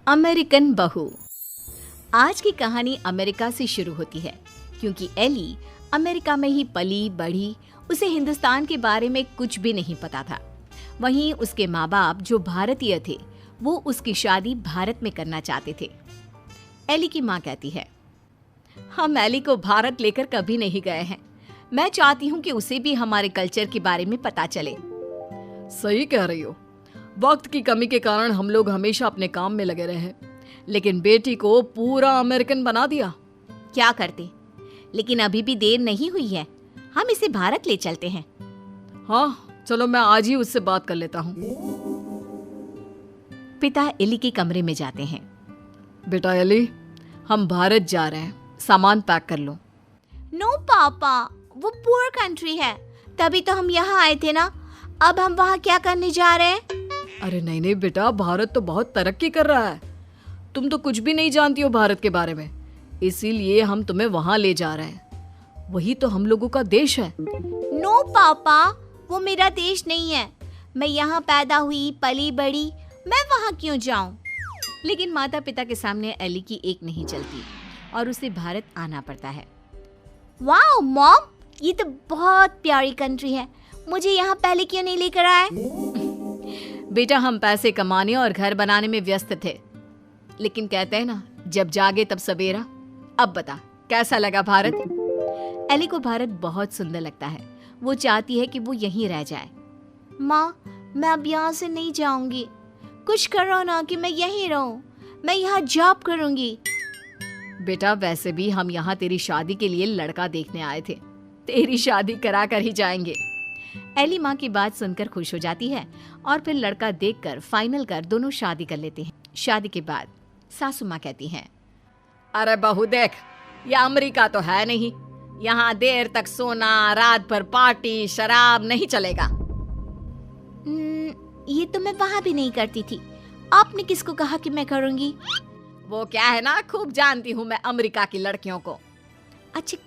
American बहू। आज की कहानी अमेरिका से शुरू होती है क्योंकि एली अमेरिका में ही पली बढ़ी। उसे हिंदुस्तान के बारे में कुछ भी नहीं पता था। वहीं उसके माँ बाप जो भारतीय थे वो उसकी शादी भारत में करना चाहते थे। एली की माँ कहती है, हम एली को भारत लेकर कभी नहीं गए हैं। मैं चाहती हूँ कि उसे भी हमारे कल्चर के बारे में पता चले। सही कह रही हो। वक्त की कमी के कारण हम लोग हमेशा अपने काम में लगे रहे, लेकिन बेटी को पूरा अमेरिकन बना दिया। क्या करते, लेकिन अभी भी देर नहीं हुई है। हम इसे भारत ले चलते हैं। हाँ चलो, मैं आज ही उससे बात कर लेता हूँ। पिता एली के कमरे में जाते हैं। बेटा एली, हम भारत जा रहे हैं, सामान पैक कर लो। नो पापा, वो पुअर कंट्री है, तभी तो हम यहाँ आए थे ना। अब हम वहाँ क्या करने जा रहे हैं? अरे नहीं नहीं बेटा, भारत तो बहुत तरक्की कर रहा है। तुम तो कुछ भी नहीं जानती हो भारत के बारे में, इसीलिए हम तुम्हें वहाँ ले जा रहे हैं। वही तो हम लोगों का देश है। नो पापा, वो मेरा देश नहीं है। मैं यहाँ पैदा हुई पली बड़ी, मैं वहाँ क्यों जाऊँ? लेकिन माता पिता के सामने एली की एक नहीं चलती और उसे भारत आना पड़ता है। वाओ मॉम, ये तो बहुत प्यारी कंट्री है। मुझे यहाँ पहले क्यों नहीं लेकर आए? बेटा, हम पैसे कमाने और घर बनाने में व्यस्त थे, लेकिन कहते हैं ना, जब जागे तब सवेरा। अब बता, कैसा लगा भारत? एली को भारत बहुत सुंदर लगता है। वो चाहती है कि वो यहीं रह जाए। माँ, मैं अब यहाँ से नहीं जाऊंगी। कुछ करो ना कि मैं यहीं रहूं। मैं यहाँ जॉब करूंगी। बेटा, वैसे भी हम यहाँ तेरी शादी के लिए लड़का देखने आए थे। तेरी शादी करा कर ही जाएंगे। एली माँ की बात सुनकर खुश हो जाती है और फिर लड़का देखकर फाइनल कर दोनों शादी कर लेते हैं। शादी के बाद सासू माँ कहती हैं, अरे बहू देख, ये अमेरिका तो है नहीं। यहाँ देर तक सोना, रात भर पार्टी, शराब नहीं चलेगा। ये तो मैं वहाँ भी नहीं करती थी। आपने किसको कहा कि मैं करूँगी? वो क्या है ना, खूब जानती हूँ मैं अमेरिका की लड़कियों को। अच्छा,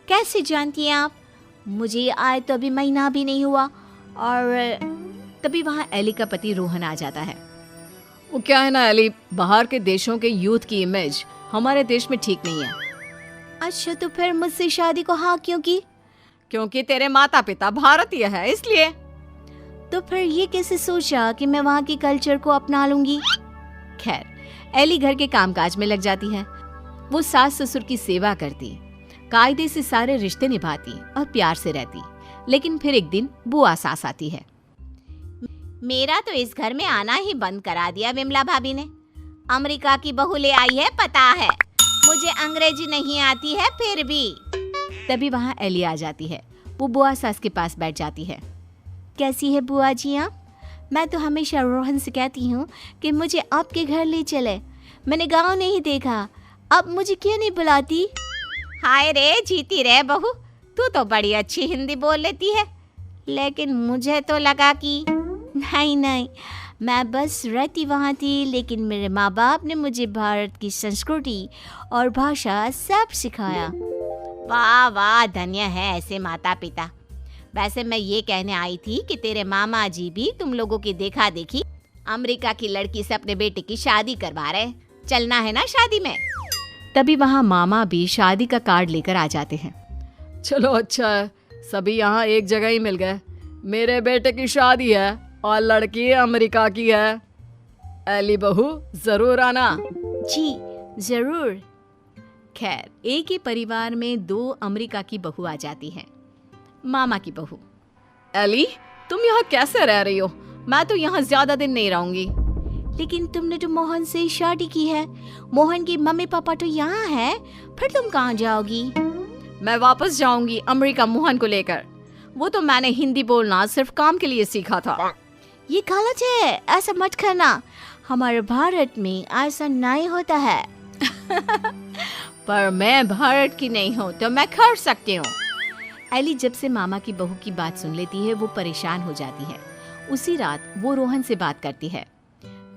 कैसे जानती हैं आप? मुझे आए तो अभी महीना भी नहीं हुआ। और तभी वहाँ एली का पति रोहन आ जाता है। वो क्या है ना एली, बाहर के देशों के यूथ की इमेज हमारे देश में ठीक नहीं है। अच्छा, तो फिर मुझसे शादी को हाँ क्यों की? क्योंकि तेरे माता पिता भारतीय है, इसलिए। तो फिर ये कैसे सोचा कि मैं वहाँ की कल्चर को अपना लूंगी? खैर, एली घर के कामकाज में लग जाती है। वो सास ससुर की सेवा करती, कायदे से सारे रिश्ते निभाती और प्यार से रहती। लेकिन फिर एक दिन बुआ सास आती है। मेरा तो इस घर में आना ही बंद करा दिया विमला भाभी ने। अमेरिका की बहू ले आई है, पता है। मुझे अंग्रेजी नहीं आती है फिर भी। तभी वहाँ एली आ जाती है। वो बुआ सास के पास बैठ जाती है। कैसी है बुआ जी आप? मैं तो हमेशा रोहन से कहती हूँ कि मुझे आपके घर ले चले। मैंने गाँव नहीं देखा, अब मुझे क्यों नहीं बुलाती? हाय रे, जीती रहे बहू, तू तो बड़ी अच्छी हिंदी बोल लेती है। लेकिन मुझे तो लगा कि नहीं, मैं बस रहती वहाँ थी, लेकिन मेरे माँ बाप ने मुझे भारत की संस्कृति और भाषा सब सिखाया। वाह वाह, धन्य है ऐसे माता पिता। वैसे मैं ये कहने आई थी कि तेरे मामा जी भी तुम लोगों की देखा देखी अमेरिका की लड़की से अपने बेटे की शादी करवा रहे। चलना है ना शादी में? तभी वहाँ मामा भी शादी का कार्ड लेकर आ जाते हैं। चलो अच्छा है, सभी यहाँ एक जगह ही मिल गए। मेरे बेटे की शादी है और लड़की अमेरिका की है। एली बहू, जरूर आना। जी जरूर। खैर, एक ही परिवार में दो अमेरिका की बहू आ जाती है। मामा की बहू, एली तुम यहाँ कैसे रह रही हो? मैं तो यहाँ ज्यादा दिन नहीं रहूंगी। लेकिन तुमने तो मोहन से शादी की है। मोहन की मम्मी पापा तो यहाँ है, फिर तुम कहाँ जाओगी? मैं वापस जाऊंगी अमेरिका मोहन को लेकर। वो तो मैंने हिंदी बोलना सिर्फ काम के लिए सीखा था। ये गलत है, ऐसा मत करना। हमारे भारत में ऐसा नहीं होता है। पर मैं भारत की नहीं हूँ तो मैं कर सकती हूँ। एली जब से मामा की बहू की बात सुन लेती है वो परेशान हो जाती है। उसी रात वो रोहन से बात करती है।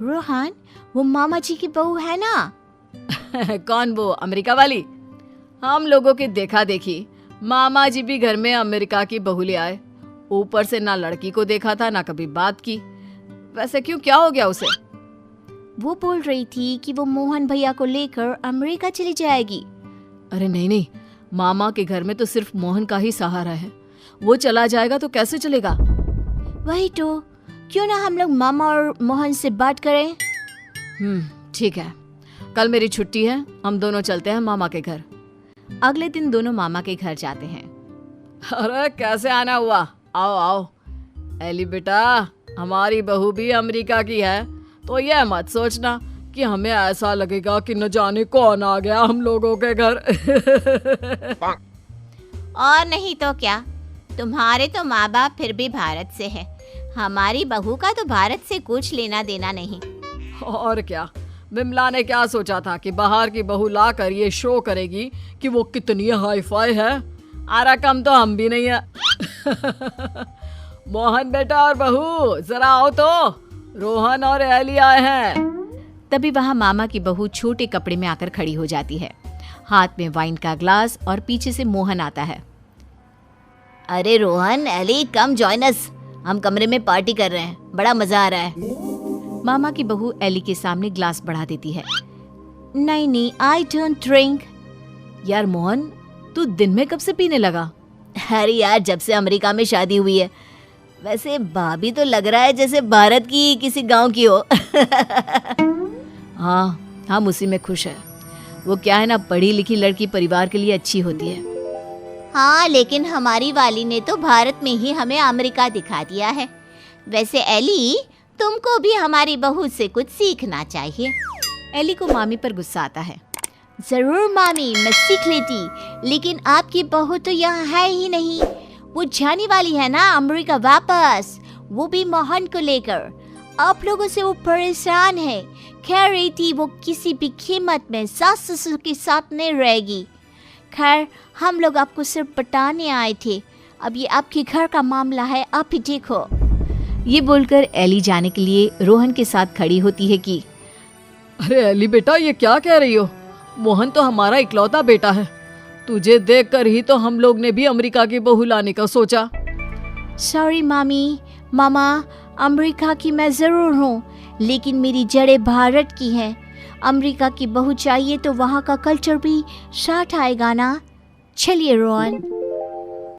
रोहन, वो मामा जी की बहू है ना? कौन वो, अमेरिका वाली? हम लोगों की देखा देखी मामा जी भी घर में अमेरिका की बहू ले आए। ऊपर से ना लड़की को देखा था, ना कभी बात की। वैसे क्यों, क्या हो गया उसे? वो बोल रही थी कि वो मोहन भैया को लेकर अमेरिका चली जाएगी। अरे नहीं नहीं, मामा के घर में तो सिर्फ मोहन का ही सहारा है। वो चला जाएगा तो कैसे चलेगा? वही तो, क्यों ना हम लोग मामा और मोहन से बात करें। ठीक है, कल मेरी छुट्टी है, हम दोनों चलते हैं मामा के घर। अगले दिन दोनों मामा के घर जाते हैं। अरे कैसे आना हुआ, आओ आओ। एली बेटा, हमारी बहू भी अमेरिका की है, तो यह मत सोचना कि हमें ऐसा लगेगा कि न जाने कौन आ गया हम लोगों के घर। और नहीं तो क्या, तुम्हारे तो माँ बाप फिर भी भारत से है, हमारी बहू का तो भारत से कुछ लेना देना नहीं। और क्या, विमला ने क्या सोचा था कि बाहर की बहू लाकर ये शो करेगी कि वो कितनी हाई फाई है। आरा कम तो हम भी नहीं है। मोहन बेटा और बहू जरा आओ तो, रोहन और एली आए हैं। तभी वहाँ मामा की बहू छोटे कपड़े में आकर खड़ी हो जाती है, हाथ में वाइन का ग्लास, और पीछे से मोहन आता है। अरे Rohan, Ellie, come join us, हम कमरे में पार्टी कर रहे हैं, बड़ा मजा आ रहा है। मामा की बहू एली के सामने ग्लास बढ़ा देती है। नहीं नहीं, आई डोंट ड्रिंक। यार मोहन, तू दिन में कब से पीने लगा? अरे यार, जब से अमेरिका में शादी हुई है। वैसे भाभी तो लग रहा है जैसे भारत की किसी गांव की हो। हाँ, हम उसी में खुश है। वो क्या है ना, पढ़ी लिखी लड़की परिवार के लिए अच्छी होती है। हाँ, लेकिन हमारी वाली ने तो भारत में ही हमें अमेरिका दिखा दिया है। वैसे एली, तुमको भी हमारी बहू से कुछ सीखना चाहिए। एली को मामी पर गुस्सा आता है। जरूर मामी, मैं सीख लेती, लेकिन आपकी बहू तो यहाँ है ही नहीं। वो जाने वाली है ना अमेरिका वापस, वो भी मोहन को लेकर। आप लोगों से वो परेशान है, कह रही थी वो किसी भी कीमत में सास ससुर के साथ नहीं रहेगी। खैर, हम लोग आपको सिर्फ बताने आए थे, अब ये आपके घर का मामला है, आप ही देखो। ये बोलकर एली जाने के लिए रोहन के साथ खड़ी होती है कि अरे एली बेटा, ये क्या कह रही हो? मोहन तो हमारा इकलौता बेटा है। तुझे देखकर ही तो हम लोग ने भी अमेरिका की बहू लाने का सोचा। सॉरी मामी, मामा, अमेरिका की मैं जरूर हूँ, लेकिन मेरी जड़ें भारत की हैं। अमेरिका की बहू चाहिए तो वहाँ का कल्चर भी साथ आएगा ना। चलिए रोहन।